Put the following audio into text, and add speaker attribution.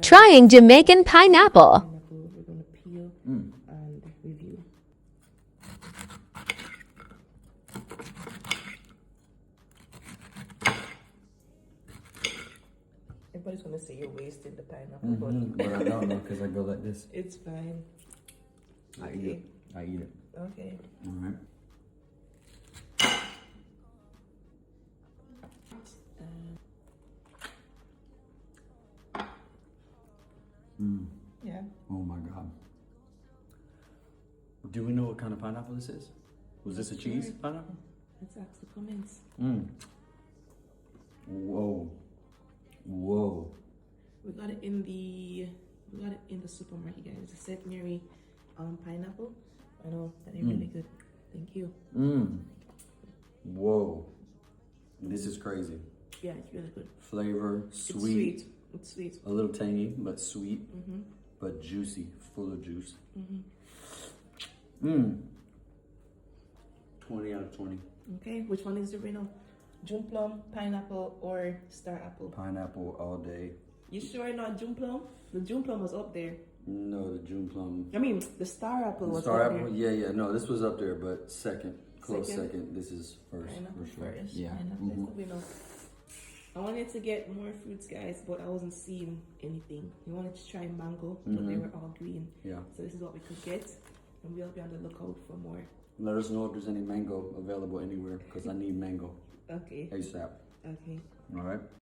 Speaker 1: Trying Jamaican pineapple.
Speaker 2: Pineapple, we're gonna peel and review. Everybody's gonna say you're wasting the pineapple,
Speaker 3: But I don't know because I go like this.
Speaker 2: it's fine.
Speaker 3: I eat it. I eat it.
Speaker 2: Okay.
Speaker 3: All right.
Speaker 2: Yeah.
Speaker 3: Oh my God. Do we know what kind of pineapple this is? Was this a cheese pineapple?
Speaker 2: Let's ask the comments.
Speaker 3: Whoa. Whoa.
Speaker 2: We got it in the supermarket, guys. It's a centenary pineapple. I know that is really good. Thank you.
Speaker 3: Whoa. This is crazy.
Speaker 2: Yeah, it's really good.
Speaker 3: Flavor,
Speaker 2: It's
Speaker 3: sweet.
Speaker 2: sweet. It's sweet.
Speaker 3: A little tangy, but sweet. But juicy, full of juice. 20 out of 20.
Speaker 2: Okay, which one is the winner? June plum, pineapple, or star apple?
Speaker 3: Pineapple all day.
Speaker 2: You sure not June plum? The June plum was up there.
Speaker 3: No, the June plum.
Speaker 2: I mean, the star apple was
Speaker 3: Star
Speaker 2: up
Speaker 3: apple?
Speaker 2: there.
Speaker 3: Yeah. No, this was up there, but second. Close
Speaker 2: Second?
Speaker 3: second. This is first.
Speaker 2: Pineapple
Speaker 3: For sure.
Speaker 2: first.
Speaker 3: Yeah.
Speaker 2: Pineapple is the winner. I wanted to get more fruits, guys, but I wasn't seeing anything. We wanted to try mango, but they were all green.
Speaker 3: Yeah.
Speaker 2: So this is what we could get, and we'll be on the lookout for more.
Speaker 3: Let us know if there's any mango available anywhere because I need mango
Speaker 2: Okay.
Speaker 3: ASAP.
Speaker 2: Okay.
Speaker 3: All right.